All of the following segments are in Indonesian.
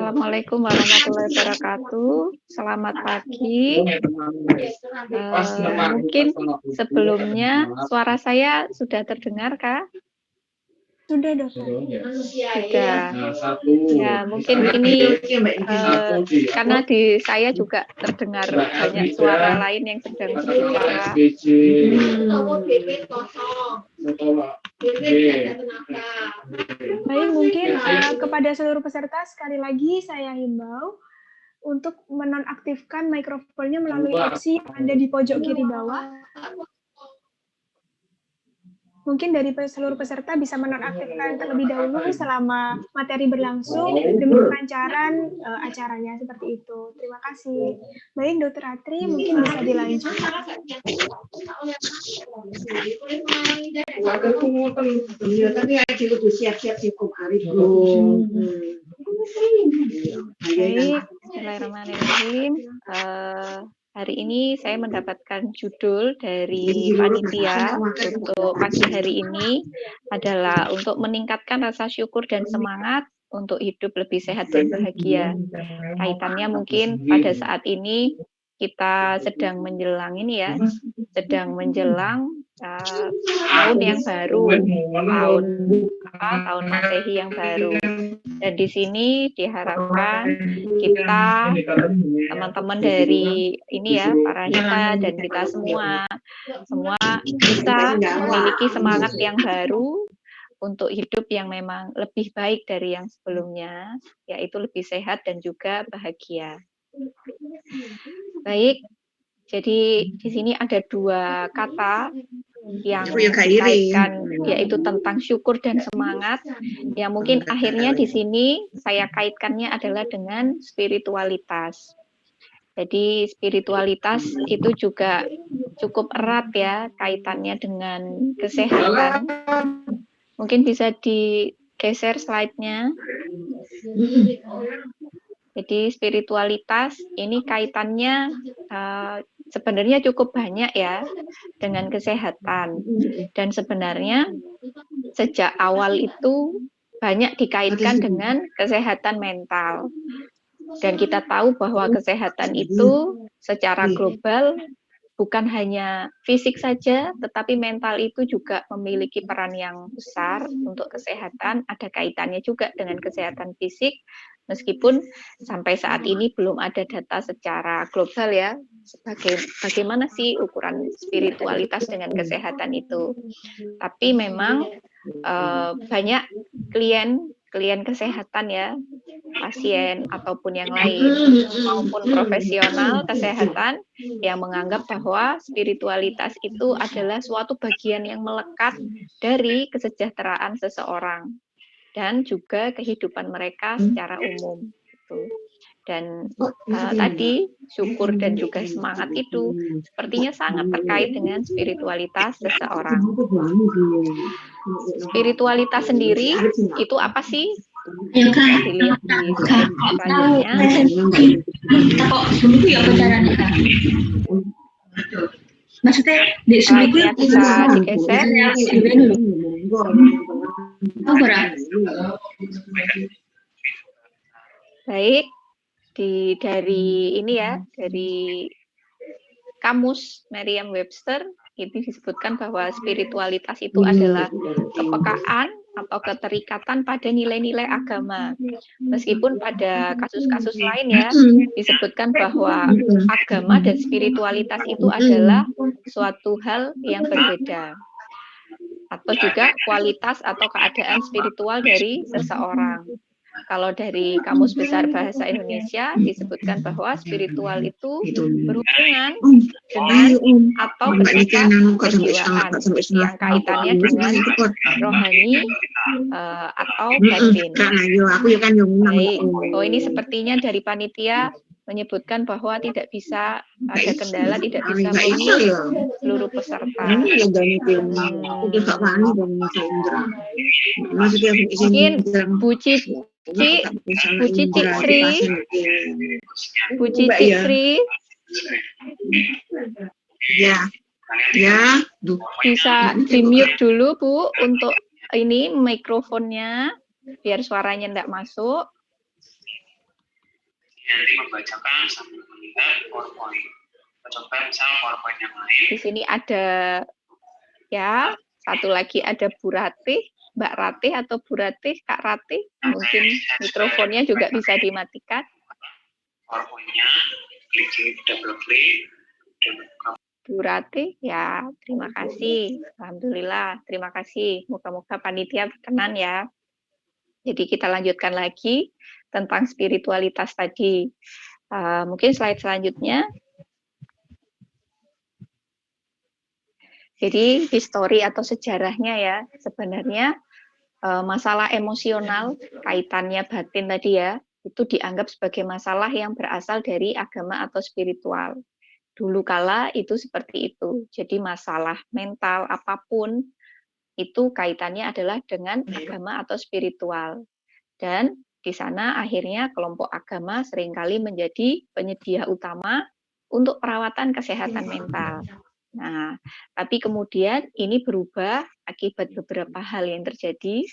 Assalamualaikum warahmatullahi wabarakatuh. Selamat pagi. Mungkin sebelumnya suara saya sudah terdengar, Kak? Sudah, Dokter. Sudah. Ya, mungkin ini karena di saya juga terdengar banyak suara lain yang sedang berbicara. Baik, mungkin kepada seluruh peserta sekali lagi saya himbau untuk menonaktifkan mikrofonnya melalui opsi yang ada di pojok kiri bawah. Mungkin dari seluruh peserta bisa menonaktifkan terlebih dahulu selama materi berlangsung demi kelancaran acaranya seperti itu. Terima kasih. Baik, Dokter Atri, mungkin bisa dilanjut. Baik, bismillahirrahmanirrahim. Hari ini saya mendapatkan judul dari panitia untuk pagi hari ini adalah untuk meningkatkan rasa syukur dan semangat untuk hidup lebih sehat dan bahagia. Kaitannya mungkin pada saat ini kita sedang menjelang ini ya, sedang menjelang tahun yang baru, tahun Masehi yang baru. Dan di sini diharapkan kita, teman-teman dari ini ya, para hita dan kita semua bisa memiliki semangat yang baru untuk hidup yang memang lebih baik dari yang sebelumnya, yaitu lebih sehat dan juga bahagia. Baik, jadi di sini ada dua kata yang dikaitkan, yaitu tentang syukur dan semangat, yang mungkin akhirnya di sini saya kaitkannya adalah dengan spiritualitas. Jadi spiritualitas itu juga cukup erat ya kaitannya dengan kesehatan. Mungkin bisa digeser slide-nya. Jadi spiritualitas ini kaitannya sebenarnya cukup banyak ya dengan kesehatan. Dan sebenarnya sejak awal itu banyak dikaitkan dengan kesehatan mental. Dan kita tahu bahwa kesehatan itu secara global bukan hanya fisik saja, tetapi mental itu juga memiliki peran yang besar untuk kesehatan, ada kaitannya juga dengan kesehatan fisik, meskipun sampai saat ini belum ada data secara global ya, bagaimana sih ukuran spiritualitas dengan kesehatan itu. Tapi memang banyak klien kesehatan ya, pasien ataupun yang lain maupun profesional kesehatan yang menganggap bahwa spiritualitas itu adalah suatu bagian yang melekat dari kesejahteraan seseorang dan juga kehidupan mereka secara umum. Dan tadi syukur dan juga semangat itu sepertinya sangat terkait dengan spiritualitas seseorang. Spiritualitas sendiri itu apa sih? Bisa dilihat di slide selanjutnya. Maksudnya slide-nya bisa digeser. Baik, dari ini ya, dari kamus Merriam-Webster itu disebutkan bahwa spiritualitas itu adalah kepekaan atau keterikatan pada nilai-nilai agama. Meskipun pada kasus-kasus lain ya disebutkan bahwa agama dan spiritualitas itu adalah suatu hal yang berbeda. Atau juga kualitas atau keadaan spiritual dari seseorang. Kalau dari Kamus Besar Bahasa Indonesia disebutkan bahwa spiritual itu berhubungan dengan atau bersifat kejiwaan yang kaitannya dengan rohani atau batin. Baik, ini sepertinya dari panitia menyebutkan bahwa tidak bisa ada kendala, tidak bisa memilih seluruh peserta. Mungkin Bu Cici Sri bisa di-mute dulu Bu untuk ini mikrofonnya biar suaranya tidak masuk. Nanti membacakan sambil melihat PowerPoint. Kita coba misal PowerPoint yang lain. Di sini ada ya, satu lagi ada Bu Ratih, Mbak Ratih atau Bu Ratih, Kak Ratih. Mungkin mikrofonnya juga bisa dimatikan. PowerPoint-nya, klik double klik. Bu Ratih, ya terima kasih. Alhamdulillah, terima kasih. Moga-moga panitia berkenan ya. Jadi kita lanjutkan lagi tentang spiritualitas tadi. Mungkin slide selanjutnya. Jadi histori atau sejarahnya ya, sebenarnya masalah emosional kaitannya batin tadi ya, itu dianggap sebagai masalah yang berasal dari agama atau spiritual. Dulu kala itu seperti itu. Jadi masalah mental apapun itu kaitannya adalah dengan agama atau spiritual. Dan di sana akhirnya kelompok agama seringkali menjadi penyedia utama untuk perawatan kesehatan mental. Nah, tapi kemudian ini berubah akibat beberapa hal yang terjadi.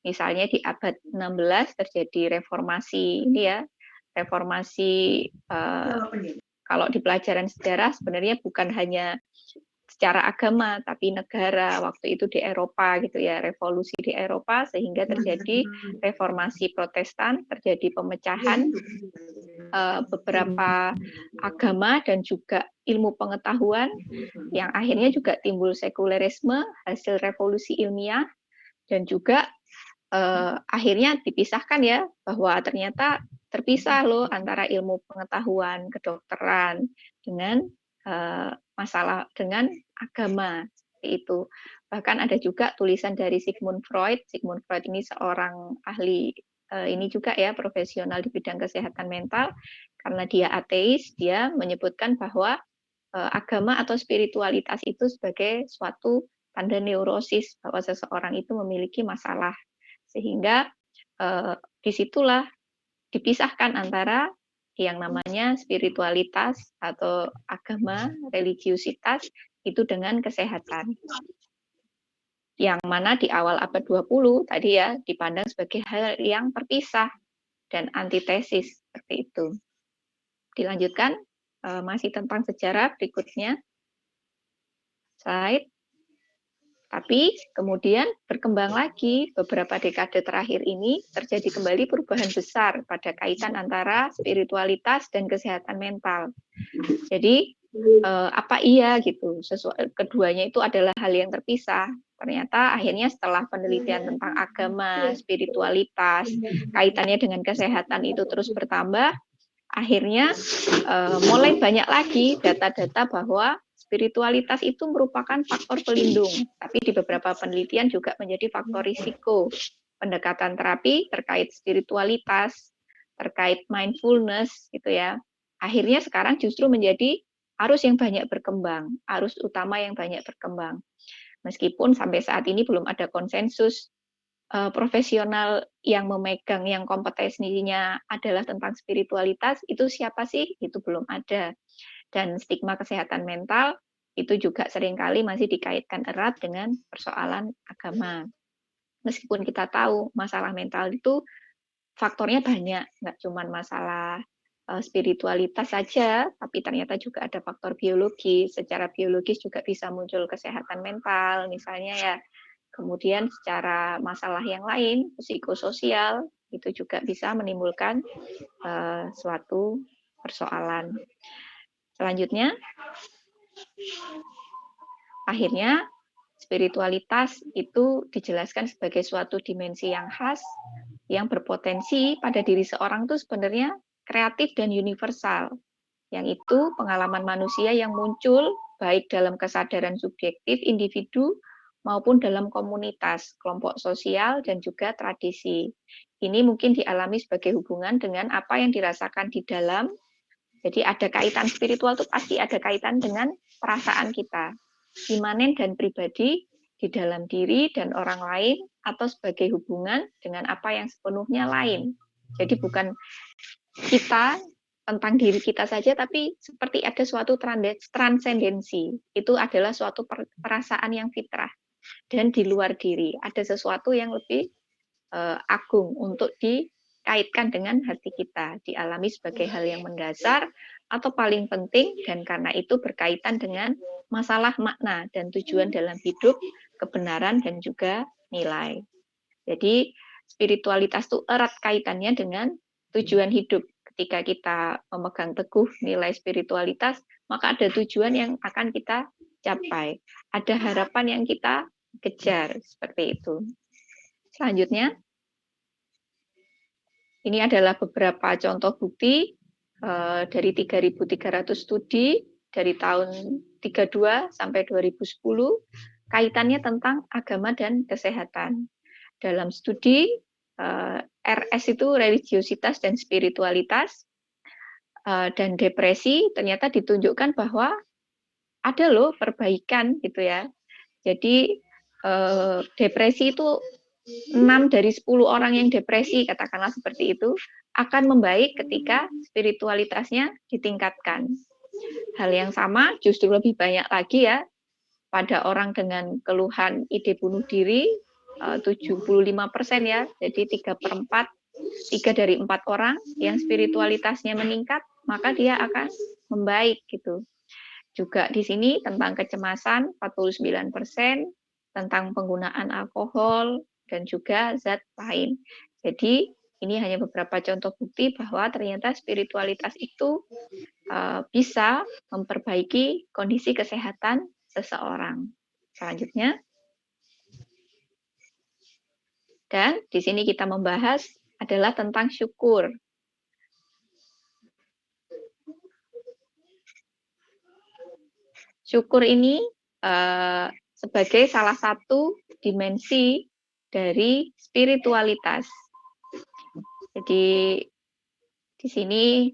Misalnya di abad 16 terjadi reformasi ini ya, reformasi kalau di pelajaran sejarah sebenarnya bukan hanya secara agama tapi negara waktu itu di Eropa gitu ya, revolusi di Eropa sehingga terjadi reformasi Protestan, terjadi pemecahan beberapa agama dan juga ilmu pengetahuan yang akhirnya juga timbul sekulerisme hasil revolusi ilmiah dan juga akhirnya dipisahkan ya bahwa ternyata terpisah loh antara ilmu pengetahuan kedokteran dengan masalah dengan agama seperti itu. Bahkan ada juga tulisan dari Sigmund Freud. Sigmund Freud ini seorang ahli ini juga ya profesional di bidang kesehatan mental. Karena dia ateis, dia menyebutkan bahwa agama atau spiritualitas itu sebagai suatu tanda neurosis bahwa seseorang itu memiliki masalah. Sehingga disitulah dipisahkan antara yang namanya spiritualitas atau agama, religiusitas itu dengan kesehatan. Yang mana di awal abad 20 tadi ya dipandang sebagai hal yang terpisah dan antitesis seperti itu. Dilanjutkan masih tentang sejarah berikutnya. Slide. Tapi kemudian berkembang lagi beberapa dekade terakhir ini terjadi kembali perubahan besar pada kaitan antara spiritualitas dan kesehatan mental. Jadi apa iya gitu, keduanya itu adalah hal yang terpisah. Ternyata akhirnya setelah penelitian tentang agama, spiritualitas, kaitannya dengan kesehatan itu terus bertambah, akhirnya mulai banyak lagi data-data bahwa spiritualitas itu merupakan faktor pelindung, tapi di beberapa penelitian juga menjadi faktor risiko. Pendekatan terapi terkait spiritualitas, terkait mindfulness gitu ya. Akhirnya sekarang justru menjadi arus yang banyak berkembang, arus utama yang banyak berkembang. Meskipun sampai saat ini belum ada konsensus profesional yang memegang yang kompetensinya adalah tentang spiritualitas, itu siapa sih? Itu belum ada. Dan stigma kesehatan mental itu juga seringkali masih dikaitkan erat dengan persoalan agama. Meskipun kita tahu masalah mental itu faktornya banyak, nggak cuma masalah spiritualitas saja, tapi ternyata juga ada faktor biologi. Secara biologis juga bisa muncul kesehatan mental, misalnya ya. Kemudian secara masalah yang lain, psikososial, itu juga bisa menimbulkan suatu persoalan. Selanjutnya, akhirnya spiritualitas itu dijelaskan sebagai suatu dimensi yang khas, yang berpotensi pada diri seorang itu sebenarnya kreatif dan universal. Yang itu pengalaman manusia yang muncul baik dalam kesadaran subjektif individu maupun dalam komunitas, kelompok sosial, dan juga tradisi. Ini mungkin dialami sebagai hubungan dengan apa yang dirasakan di dalam. Jadi ada kaitan spiritual itu pasti ada kaitan dengan perasaan kita, imanen dan pribadi di dalam diri dan orang lain atau sebagai hubungan dengan apa yang sepenuhnya lain. Jadi bukan kita tentang diri kita saja, tapi seperti ada suatu transendensi. Itu adalah suatu perasaan yang fitrah dan di luar diri. Ada sesuatu yang lebih agung untuk kaitkan dengan hati kita, dialami sebagai hal yang mendasar atau paling penting, dan karena itu berkaitan dengan masalah makna dan tujuan dalam hidup, kebenaran, dan juga nilai. Jadi spiritualitas itu erat kaitannya dengan tujuan hidup. Ketika kita memegang teguh nilai spiritualitas, maka ada tujuan yang akan kita capai. Ada harapan yang kita kejar, seperti itu. Selanjutnya, ini adalah beberapa contoh bukti dari 3.300 studi dari tahun 32 sampai 2010, kaitannya tentang agama dan kesehatan. Dalam studi RS itu religiositas dan spiritualitas dan depresi, ternyata ditunjukkan bahwa ada loh perbaikan gitu ya. Jadi depresi itu 6 dari 10 orang yang depresi, katakanlah seperti itu, akan membaik ketika spiritualitasnya ditingkatkan. Hal yang sama justru lebih banyak lagi ya pada orang dengan keluhan ide bunuh diri, 75% ya, jadi 3 dari 4 orang yang spiritualitasnya meningkat, maka dia akan membaik gitu. Juga di sini tentang kecemasan 49%, tentang penggunaan alkohol, dan juga zat lain. Jadi ini hanya beberapa contoh bukti bahwa ternyata spiritualitas itu bisa memperbaiki kondisi kesehatan seseorang. Selanjutnya, dan di sini kita membahas adalah tentang syukur. Syukur ini sebagai salah satu dimensi dari spiritualitas. Jadi di sini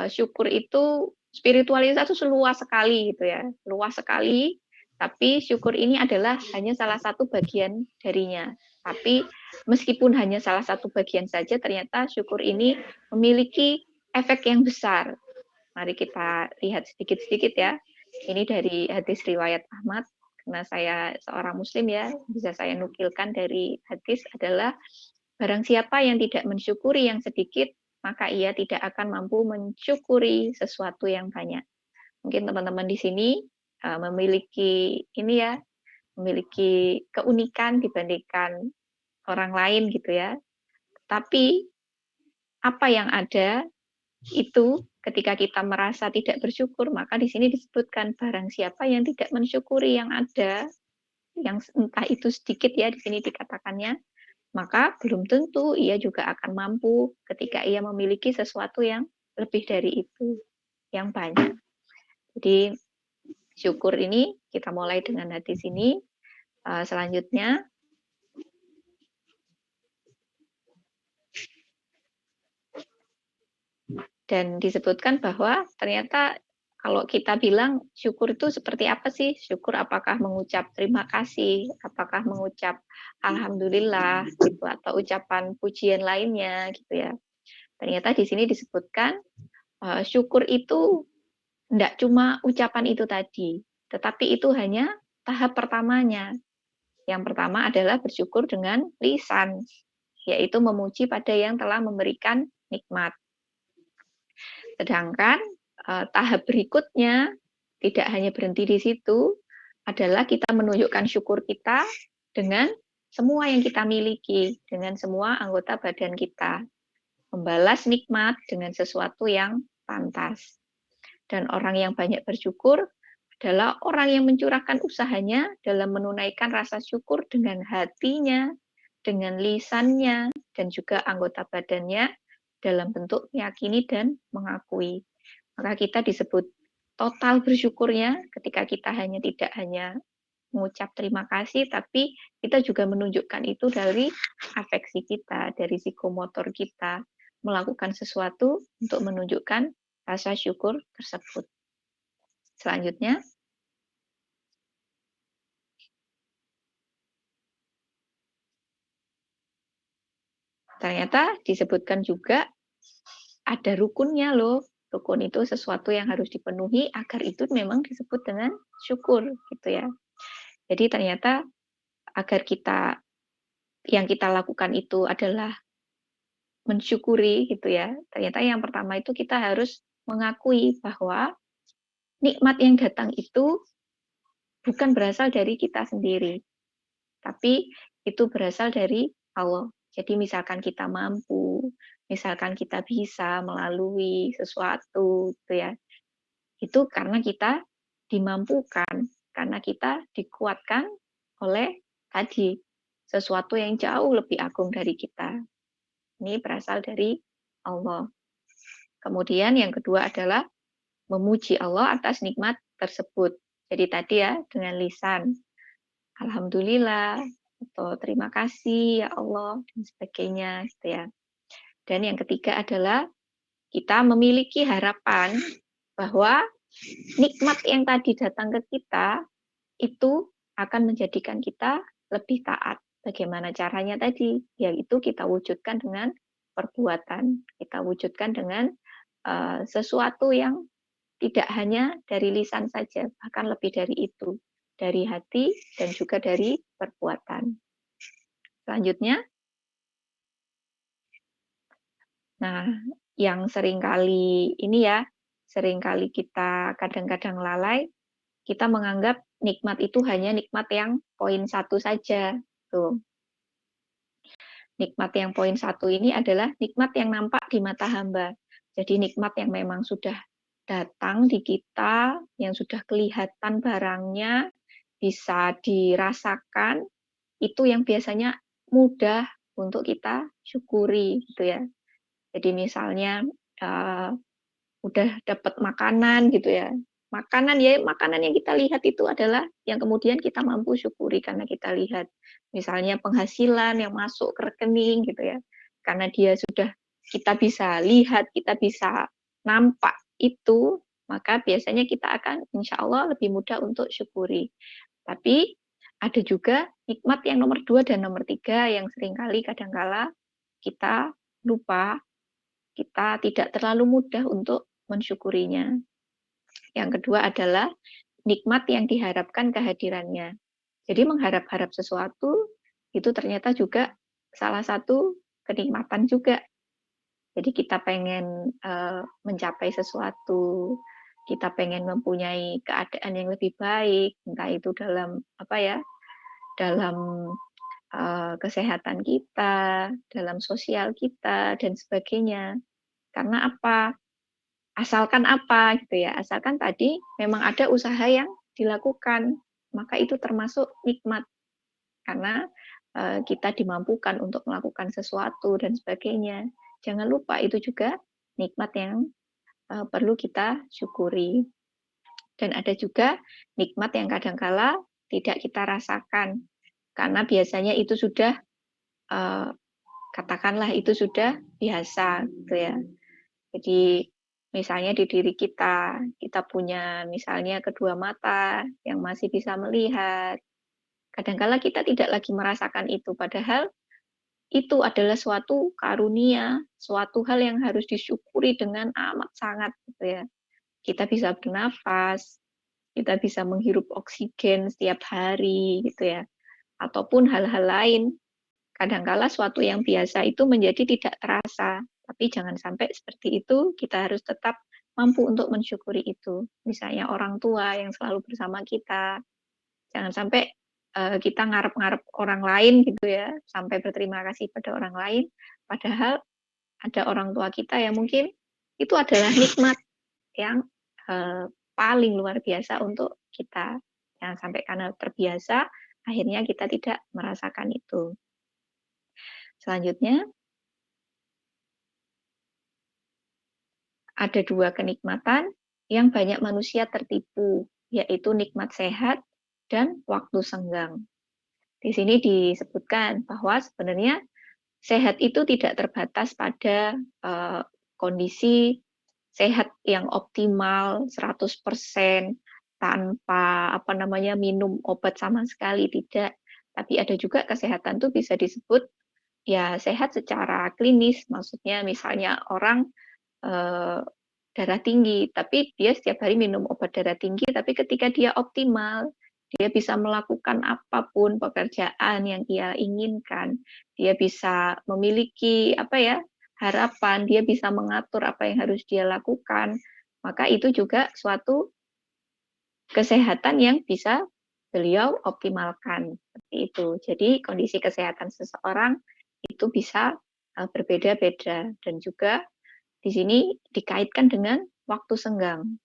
syukur itu, spiritualitas itu luas sekali gitu ya, luas sekali. Tapi syukur ini adalah hanya salah satu bagian darinya. Tapi meskipun hanya salah satu bagian saja, ternyata syukur ini memiliki efek yang besar. Mari kita lihat sedikit-sedikit ya. Ini dari hadis riwayat Ahmad, karena saya seorang muslim ya, bisa saya nukilkan dari hadis adalah, barang siapa yang tidak mensyukuri yang sedikit, maka ia tidak akan mampu mensyukuri sesuatu yang banyak. Mungkin teman-teman di sini memiliki ini ya, memiliki keunikan dibandingkan orang lain gitu ya. Tapi apa yang ada itu ketika kita merasa tidak bersyukur, maka di sini disebutkan barang siapa yang tidak mensyukuri yang ada, yang entah itu sedikit ya di sini dikatakannya, maka belum tentu ia juga akan mampu ketika ia memiliki sesuatu yang lebih dari itu, yang banyak. Jadi syukur ini kita mulai dengan hadis ini. Selanjutnya, dan disebutkan bahwa ternyata kalau kita bilang syukur itu seperti apa sih? Syukur apakah mengucap terima kasih, apakah mengucap alhamdulillah gitu, atau ucapan pujian lainnya gitu ya. Ternyata di sini disebutkan syukur itu tidak cuma ucapan itu tadi, tetapi itu hanya tahap pertamanya. Yang pertama adalah bersyukur dengan lisan, yaitu memuji pada yang telah memberikan nikmat. Sedangkan tahap berikutnya tidak hanya berhenti di situ, adalah kita menunjukkan syukur kita dengan semua yang kita miliki, dengan semua anggota badan kita. Membalas nikmat dengan sesuatu yang pantas. Dan orang yang banyak bersyukur adalah orang yang mencurahkan usahanya dalam menunaikan rasa syukur dengan hatinya, dengan lisannya, dan juga anggota badannya dalam bentuk meyakini dan mengakui. Maka kita disebut total bersyukurnya ketika kita tidak hanya mengucap terima kasih, tapi kita juga menunjukkan itu dari afeksi kita, dari psikomotor kita, melakukan sesuatu untuk menunjukkan rasa syukur tersebut. Selanjutnya, ternyata disebutkan juga ada rukunnya loh. Rukun itu sesuatu yang harus dipenuhi agar itu memang disebut dengan syukur gitu ya. Jadi ternyata agar yang kita lakukan itu adalah mensyukuri gitu ya. Ternyata yang pertama itu kita harus mengakui bahwa nikmat yang datang itu bukan berasal dari kita sendiri, tapi itu berasal dari Allah. Jadi misalkan kita mampu, misalkan kita bisa melalui sesuatu gitu ya, itu karena kita dimampukan, karena kita dikuatkan oleh tadi sesuatu yang jauh lebih agung dari kita. Ini berasal dari Allah. Kemudian yang kedua adalah memuji Allah atas nikmat tersebut. Jadi tadi ya dengan lisan, alhamdulillah, atau terima kasih ya Allah, dan sebagainya gitu ya. Dan yang ketiga adalah kita memiliki harapan bahwa nikmat yang tadi datang ke kita itu akan menjadikan kita lebih taat. Bagaimana caranya tadi? Yaitu kita wujudkan dengan perbuatan. Kita wujudkan dengan sesuatu yang tidak hanya dari lisan saja, bahkan lebih dari itu. Dari hati dan juga dari perbuatan. Selanjutnya, nah, yang seringkali ini ya, seringkali kita kadang-kadang lalai, kita menganggap nikmat itu hanya nikmat yang poin 1 saja. Tuh. Nikmat yang poin 1 ini adalah nikmat yang nampak di mata hamba. Jadi nikmat yang memang sudah datang di kita, yang sudah kelihatan barangnya, bisa dirasakan, itu yang biasanya mudah untuk kita syukuri gitu ya. Jadi misalnya udah dapat makanan gitu ya. Makanan yang kita lihat itu adalah yang kemudian kita mampu syukuri karena kita lihat. Misalnya penghasilan yang masuk ke rekening gitu ya. Karena dia sudah kita bisa lihat, kita bisa nampak itu, maka biasanya kita akan insya Allah lebih mudah untuk syukuri. Tapi ada juga nikmat yang nomor 2 dan nomor 3 yang seringkali kadangkala kita lupa, kita tidak terlalu mudah untuk mensyukurinya. Yang kedua adalah nikmat yang diharapkan kehadirannya. Jadi mengharap-harap sesuatu itu ternyata juga salah satu kenikmatan juga. Jadi kita pengen mencapai sesuatu, kita pengen mempunyai keadaan yang lebih baik, entah itu dalam dalam kesehatan kita, dalam sosial kita dan sebagainya. Karena apa? Asalkan apa gitu ya, asalkan tadi memang ada usaha yang dilakukan, maka itu termasuk nikmat. Karena kita dimampukan untuk melakukan sesuatu dan sebagainya. Jangan lupa itu juga nikmat yang perlu kita syukuri. Dan ada juga nikmat yang kadangkala tidak kita rasakan, karena biasanya itu sudah katakanlah itu sudah biasa gitu ya. Jadi misalnya di diri kita punya misalnya kedua mata yang masih bisa melihat. Kadangkala kita tidak lagi merasakan itu, padahal itu adalah suatu karunia, suatu hal yang harus disyukuri dengan amat sangat gitu ya. Kita bisa bernafas, kita bisa menghirup oksigen setiap hari gitu ya. Ataupun hal-hal lain. Kadangkala suatu yang biasa itu menjadi tidak terasa, tapi jangan sampai seperti itu, kita harus tetap mampu untuk mensyukuri itu. Misalnya orang tua yang selalu bersama kita, jangan sampai kita ngarep-ngarep orang lain gitu ya, sampai berterima kasih pada orang lain, padahal ada orang tua kita yang mungkin itu adalah nikmat yang paling luar biasa untuk kita. Jangan sampai karena terbiasa, akhirnya kita tidak merasakan itu. Selanjutnya, ada 2 kenikmatan yang banyak manusia tertipu, yaitu nikmat sehat dan waktu senggang. Di sini disebutkan bahwa sebenarnya sehat itu tidak terbatas pada kondisi sehat yang optimal 100% tanpa minum obat sama sekali, tidak. Tapi ada juga kesehatan itu bisa disebut ya sehat secara klinis, maksudnya misalnya orang darah tinggi, tapi dia setiap hari minum obat darah tinggi, tapi ketika dia optimal, dia bisa melakukan apapun pekerjaan yang ia inginkan, dia bisa memiliki harapan, dia bisa mengatur apa yang harus dia lakukan, maka itu juga suatu kesehatan yang bisa beliau optimalkan. Seperti itu. Jadi kondisi kesehatan seseorang itu bisa berbeda-beda, dan juga di sini dikaitkan dengan waktu senggang.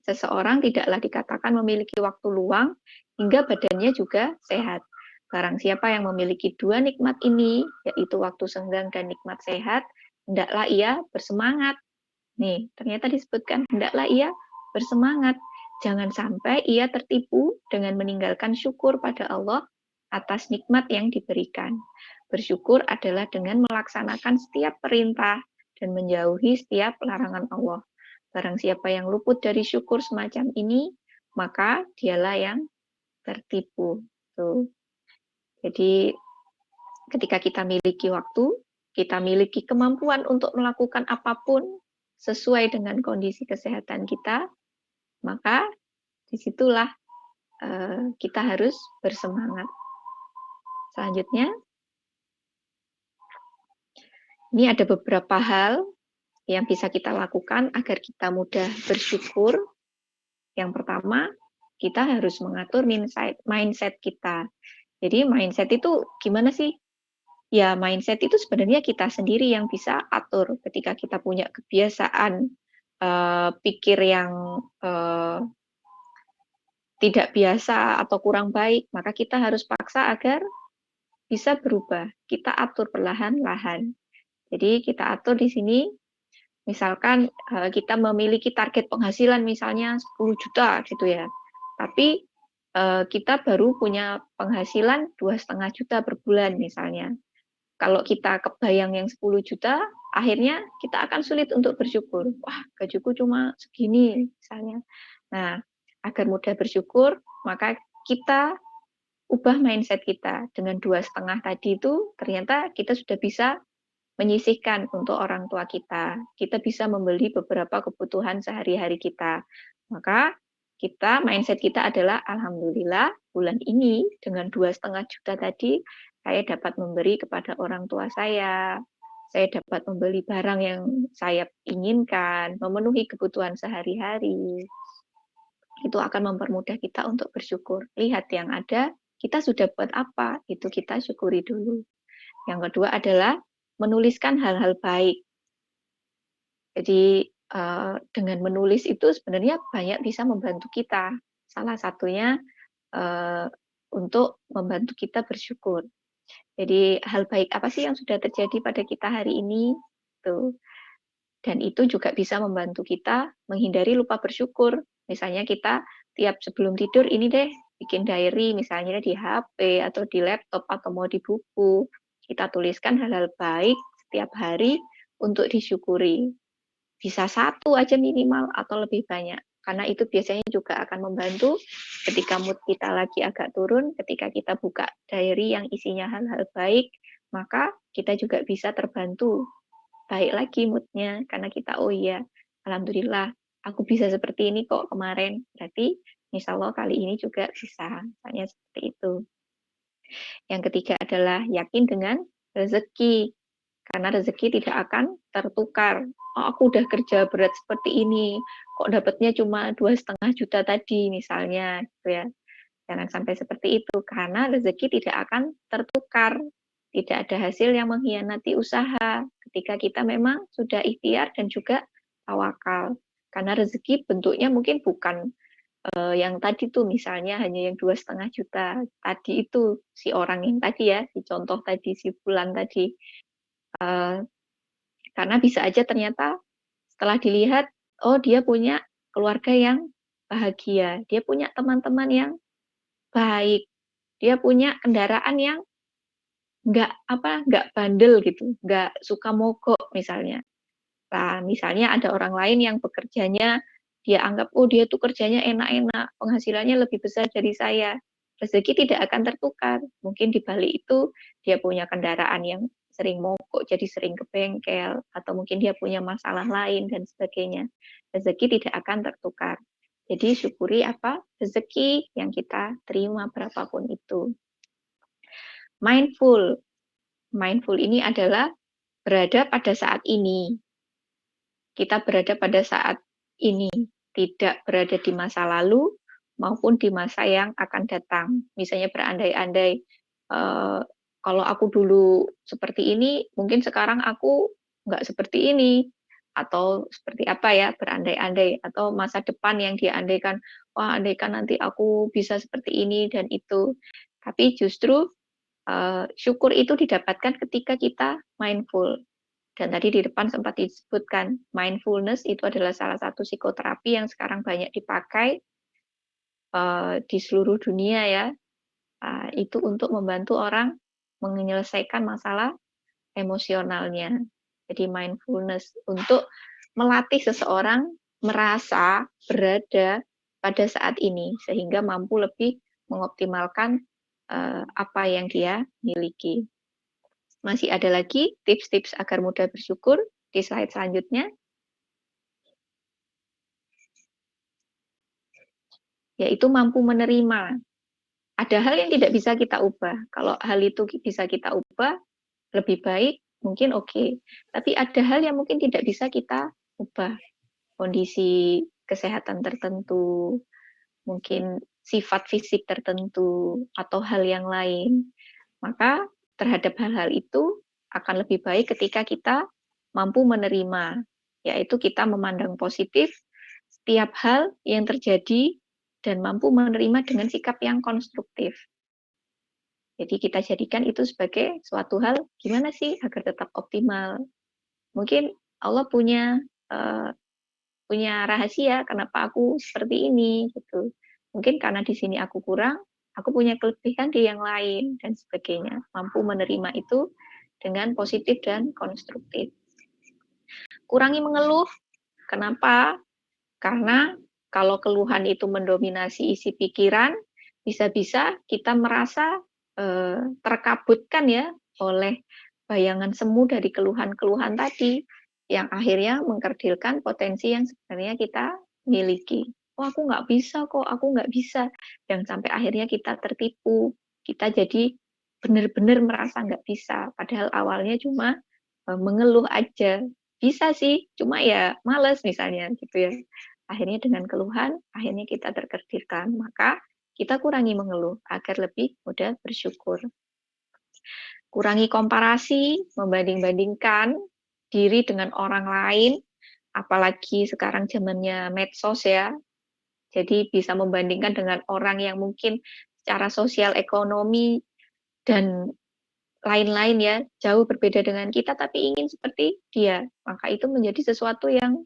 Seseorang tidaklah dikatakan memiliki waktu luang hingga badannya juga sehat. Barang siapa yang memiliki dua nikmat ini, yaitu waktu senggang dan nikmat sehat, hendaklah ia bersemangat. Nih, ternyata disebutkan, hendaklah ia bersemangat. Jangan sampai ia tertipu dengan meninggalkan syukur pada Allah atas nikmat yang diberikan. Bersyukur adalah dengan melaksanakan setiap perintah dan menjauhi setiap larangan Allah. Barang siapa yang luput dari syukur semacam ini, maka dialah yang tertipu. Tuh. Jadi ketika kita miliki waktu, kita miliki kemampuan untuk melakukan apapun sesuai dengan kondisi kesehatan kita, maka disitulah kita harus bersemangat. Selanjutnya, ini ada beberapa hal yang bisa kita lakukan agar kita mudah bersyukur. Yang pertama, kita harus mengatur mindset kita. Jadi mindset itu gimana sih? Ya, mindset itu sebenarnya kita sendiri yang bisa atur. Ketika kita punya kebiasaan pikir yang tidak biasa atau kurang baik, maka kita harus paksa agar bisa berubah. Kita atur perlahan-lahan. Jadi kita atur di sini, misalkan kita memiliki target penghasilan misalnya 10 juta gitu ya. Tapi kita baru punya penghasilan 2,5 juta per bulan misalnya. Kalau kita kebayang yang 10 juta, akhirnya kita akan sulit untuk bersyukur. Wah, gajiku cuma segini misalnya. Nah, agar mudah bersyukur, maka kita ubah mindset kita. Dengan 2,5 tadi itu, ternyata kita sudah bisa menyisihkan untuk orang tua kita. Kita bisa membeli beberapa kebutuhan sehari-hari kita. Maka mindset kita adalah, alhamdulillah bulan ini dengan 2,5 juta tadi, saya dapat memberi kepada orang tua saya dapat membeli barang yang saya inginkan, memenuhi kebutuhan sehari-hari. Itu akan mempermudah kita untuk bersyukur. Lihat yang ada, kita sudah buat apa, itu kita syukuri dulu. Yang kedua adalah menuliskan hal-hal baik. Jadi dengan menulis itu sebenarnya banyak bisa membantu kita. Salah satunya untuk membantu kita bersyukur. Jadi hal baik apa sih yang sudah terjadi pada kita hari ini? Tuh. Dan itu juga bisa membantu kita menghindari lupa bersyukur. Misalnya kita tiap sebelum tidur ini deh bikin diary misalnya di HP atau di laptop atau mau di buku. Kita tuliskan hal-hal baik setiap hari untuk disyukuri. Bisa 1 aja minimal atau lebih banyak. Karena itu biasanya juga akan membantu ketika mood kita lagi agak turun, ketika kita buka diary yang isinya hal-hal baik, maka kita juga bisa terbantu baik lagi moodnya, karena kita, oh iya, alhamdulillah, aku bisa seperti ini kok kemarin, berarti insya Allah kali ini juga bisa, misalnya seperti itu. Yang ketiga adalah yakin dengan rezeki, karena rezeki tidak akan tertukar. Oh, aku udah kerja berat seperti ini, kok dapatnya cuma 2,5 juta tadi misalnya, gitu ya. Jangan sampai seperti itu, karena rezeki tidak akan tertukar. Tidak ada hasil yang mengkhianati usaha ketika kita memang sudah ikhtiar dan juga tawakal. Karena rezeki bentuknya mungkin bukan yang tadi tuh misalnya hanya yang 2,5 juta. Tadi itu si orang yang tadi ya, si contoh tadi, si bulan tadi. Karena bisa aja ternyata setelah dilihat, oh dia punya keluarga yang bahagia, dia punya teman-teman yang baik, dia punya kendaraan yang nggak bandel gitu, nggak suka mogok misalnya. Nah, misalnya ada orang lain yang bekerjanya, dia anggap, oh dia tuh kerjanya enak-enak, penghasilannya lebih besar dari saya. Rezeki tidak akan tertukar. Mungkin di balik itu dia punya kendaraan yang sering mogok, jadi sering ke bengkel, atau mungkin dia punya masalah lain dan sebagainya. Rezeki tidak akan tertukar. Jadi syukuri apa rezeki yang kita terima berapapun itu. Mindful ini adalah berada pada saat ini. Kita berada pada saat ini, tidak berada di masa lalu maupun di masa yang akan datang. Misalnya berandai-andai, kalau aku dulu seperti ini, mungkin sekarang aku nggak seperti ini, atau seperti apa ya, berandai-andai, atau masa depan yang diandaikan, wah andaikan nanti aku bisa seperti ini dan itu. Tapi justru syukur itu didapatkan ketika kita mindful. Dan tadi di depan sempat disebutkan, mindfulness itu adalah salah satu psikoterapi yang sekarang banyak dipakai di seluruh dunia ya. Itu untuk membantu orang menyelesaikan masalah emosionalnya. Jadi mindfulness untuk melatih seseorang merasa berada pada saat ini sehingga mampu lebih mengoptimalkan apa yang dia miliki. Masih ada lagi tips-tips agar mudah bersyukur di slide selanjutnya, yaitu mampu menerima. Ada hal yang tidak bisa kita ubah. Kalau hal itu bisa kita ubah, lebih baik, mungkin oke. Tapi ada hal yang mungkin tidak bisa kita ubah. Kondisi kesehatan tertentu, mungkin sifat fisik tertentu, atau hal yang lain. Maka terhadap hal-hal itu akan lebih baik ketika kita mampu menerima, yaitu kita memandang positif setiap hal yang terjadi dan mampu menerima dengan sikap yang konstruktif. Jadi kita jadikan itu sebagai suatu hal, gimana sih agar tetap optimal. Mungkin Allah punya rahasia kenapa aku seperti ini gitu. Mungkin karena di sini aku kurang, aku punya kelebihan di yang lain dan sebagainya. Mampu menerima itu dengan positif dan konstruktif. Kurangi mengeluh. Kenapa? Karena kalau keluhan itu mendominasi isi pikiran, bisa-bisa kita merasa terkabutkan ya oleh bayangan semu dari keluhan-keluhan tadi, yang akhirnya mengkerdilkan potensi yang sebenarnya kita miliki. Oh, aku nggak bisa kok, aku nggak bisa. Yang sampai akhirnya kita tertipu, kita jadi benar-benar merasa nggak bisa. Padahal awalnya cuma mengeluh aja. Bisa sih, cuma ya males misalnya gitu ya. Akhirnya dengan keluhan, akhirnya kita terkerdilkan. Maka kita kurangi mengeluh agar lebih mudah bersyukur. Kurangi komparasi, membanding-bandingkan diri dengan orang lain, apalagi sekarang zamannya medsos ya. Jadi bisa membandingkan dengan orang yang mungkin secara sosial ekonomi dan lain-lain ya, jauh berbeda dengan kita tapi ingin seperti dia. Maka itu menjadi sesuatu yang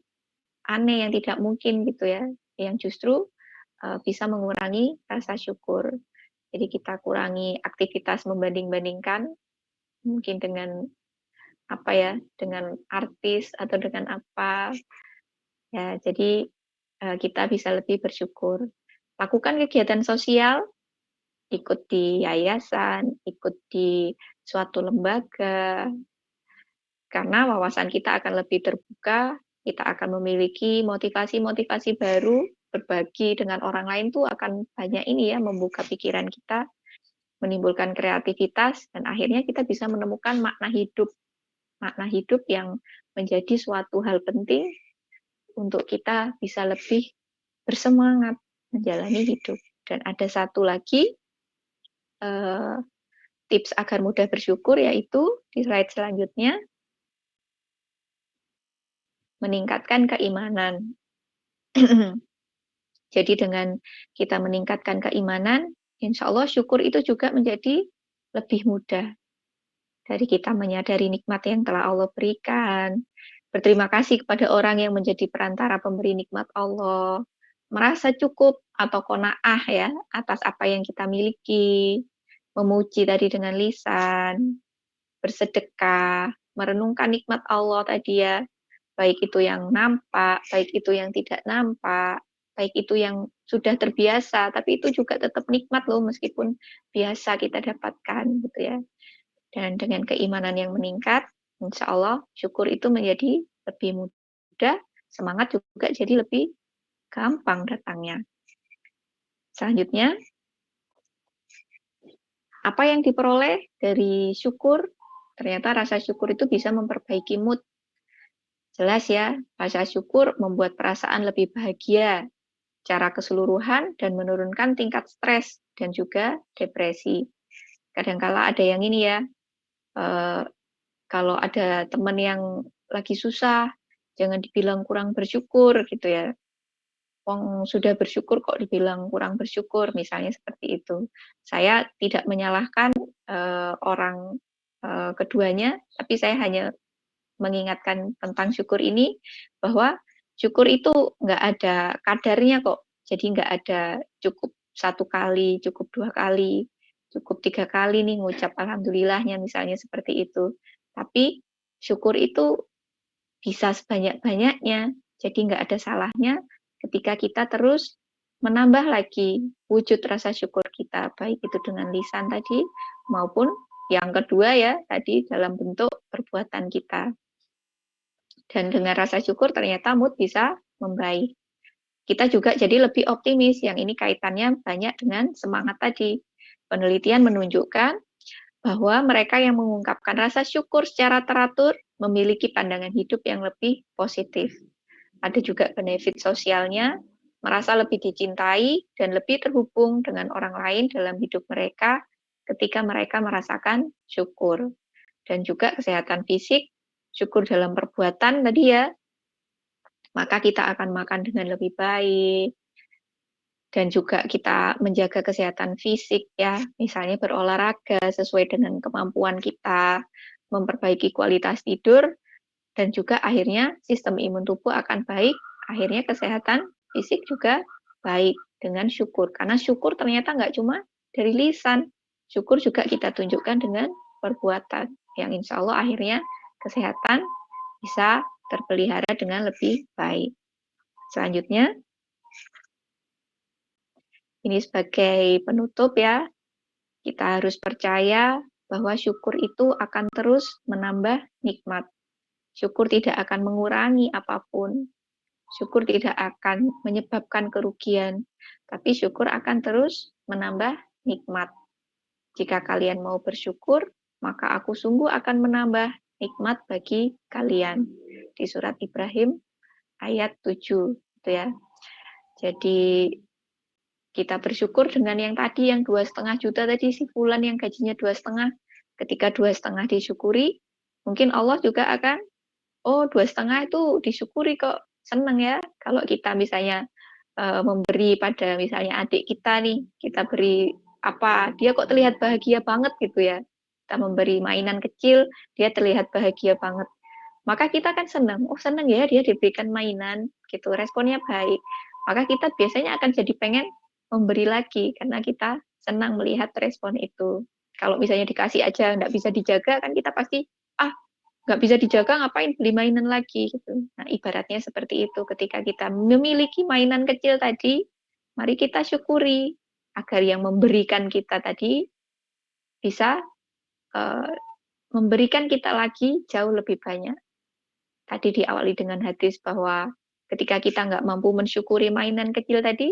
aneh, yang tidak mungkin gitu ya, yang justru bisa mengurangi rasa syukur. Jadi kita kurangi aktivitas membanding-bandingkan, mungkin dengan apa ya, dengan artis atau dengan apa. Ya, jadi kita bisa lebih bersyukur. Lakukan kegiatan sosial, ikut di yayasan, ikut di suatu lembaga, karena wawasan kita akan lebih terbuka, kita akan memiliki motivasi-motivasi baru, berbagi dengan orang lain tuh akan banyak ini ya, membuka pikiran kita, menimbulkan kreativitas, dan akhirnya kita bisa menemukan makna hidup yang menjadi suatu hal penting untuk kita bisa lebih bersemangat menjalani hidup. Dan ada satu lagi tips agar mudah bersyukur, yaitu di slide selanjutnya, meningkatkan keimanan. Jadi dengan kita meningkatkan keimanan, insya Allah syukur itu juga menjadi lebih mudah. Dari kita menyadari nikmat yang telah Allah berikan, berterima kasih kepada orang yang menjadi perantara pemberi nikmat Allah, merasa cukup atau qanaah ya atas apa yang kita miliki, memuji tadi dengan lisan, bersedekah, merenungkan nikmat Allah tadi ya, baik itu yang nampak, baik itu yang tidak nampak, baik itu yang sudah terbiasa, tapi itu juga tetap nikmat loh meskipun biasa kita dapatkan gitu ya. Dan dengan keimanan yang meningkat, insya Allah syukur itu menjadi lebih mudah, semangat juga jadi lebih gampang datangnya. Selanjutnya, apa yang diperoleh dari syukur? Ternyata rasa syukur itu bisa memperbaiki mood. Jelas ya, rasa syukur membuat perasaan lebih bahagia secara keseluruhan dan menurunkan tingkat stres dan juga depresi. Kadangkala ada yang ini ya, kalau ada teman yang lagi susah, jangan dibilang kurang bersyukur gitu ya. Wong sudah bersyukur kok dibilang kurang bersyukur, misalnya seperti itu. Saya tidak menyalahkan orang keduanya, tapi saya hanya mengingatkan tentang syukur ini, bahwa syukur itu nggak ada kadarnya kok. Jadi nggak ada cukup 1 kali, cukup 2 kali, cukup 3 kali nih ngucap alhamdulillahnya, misalnya seperti itu. Tapi syukur itu bisa sebanyak-banyaknya. Jadi nggak ada salahnya ketika kita terus menambah lagi wujud rasa syukur kita, baik itu dengan lisan tadi maupun yang kedua ya tadi dalam bentuk perbuatan kita. Dan dengan rasa syukur ternyata mood bisa membaik. Kita juga jadi lebih optimis, yang ini kaitannya banyak dengan semangat tadi. Penelitian menunjukkan bahwa mereka yang mengungkapkan rasa syukur secara teratur memiliki pandangan hidup yang lebih positif. Ada juga benefit sosialnya, merasa lebih dicintai dan lebih terhubung dengan orang lain dalam hidup mereka ketika mereka merasakan syukur. Dan juga kesehatan fisik, syukur dalam perbuatan tadi ya, maka kita akan makan dengan lebih baik, dan juga kita menjaga kesehatan fisik ya, misalnya berolahraga sesuai dengan kemampuan kita, memperbaiki kualitas tidur, dan juga akhirnya sistem imun tubuh akan baik, akhirnya kesehatan fisik juga baik dengan syukur. Karena syukur ternyata nggak cuma dari lisan, syukur juga kita tunjukkan dengan perbuatan, yang insya Allah akhirnya kesehatan bisa terpelihara dengan lebih baik. Selanjutnya, ini sebagai penutup ya, kita harus percaya bahwa syukur itu akan terus menambah nikmat. Syukur tidak akan mengurangi apapun. Syukur tidak akan menyebabkan kerugian, tapi syukur akan terus menambah nikmat. Jika kalian mau bersyukur, maka aku sungguh akan menambah nikmat bagi kalian. Di surat Ibrahim ayat 7 gitu ya. Jadi kita bersyukur dengan yang tadi, yang 2,5 juta tadi, si fulan yang gajinya 2,5. Ketika 2,5 disyukuri, mungkin Allah juga akan, oh 2,5 itu disyukuri kok, seneng ya. Kalau kita misalnya memberi pada misalnya adik kita nih, kita beri apa, dia kok terlihat bahagia banget gitu ya. Kita memberi mainan kecil, dia terlihat bahagia banget. Maka kita kan senang, oh senang ya dia diberikan mainan, gitu, responnya baik. Maka kita biasanya akan jadi pengen memberi lagi, karena kita senang melihat respon itu. Kalau misalnya dikasih aja nggak bisa dijaga, kan kita pasti, nggak bisa dijaga ngapain beli mainan lagi gitu. Nah ibaratnya seperti itu, ketika kita memiliki mainan kecil tadi, mari kita syukuri agar yang memberikan kita tadi bisa memberikan kita lagi jauh lebih banyak. Tadi diawali dengan hadis bahwa ketika kita nggak mampu mensyukuri mainan kecil tadi,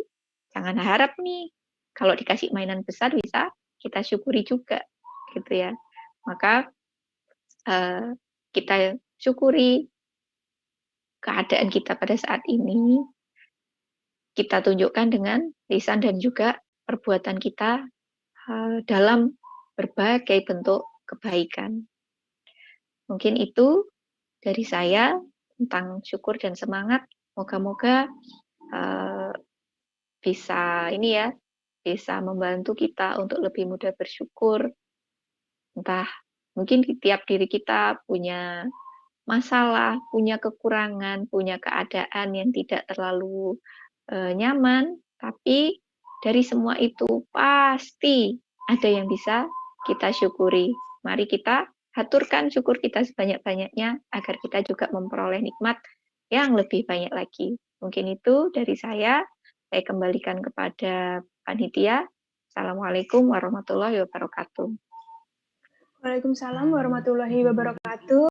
jangan harap nih kalau dikasih mainan besar bisa kita syukuri juga, gitu ya. Maka kita syukuri keadaan kita pada saat ini, kita tunjukkan dengan lisan dan juga perbuatan kita dalam berbagai bentuk kebaikan. Mungkin itu dari saya tentang syukur dan semangat. Moga-moga bisa ini ya, bisa membantu kita untuk lebih mudah bersyukur. Entah mungkin di tiap diri kita punya masalah, punya kekurangan, punya keadaan yang tidak terlalu nyaman, tapi dari semua itu pasti ada yang bisa kita syukuri. Mari kita haturkan syukur kita sebanyak-banyaknya agar kita juga memperoleh nikmat yang lebih banyak lagi. Mungkin itu dari saya kembalikan kepada panitia. Assalamualaikum warahmatullahi wabarakatuh. Waalaikumsalam warahmatullahi wabarakatuh.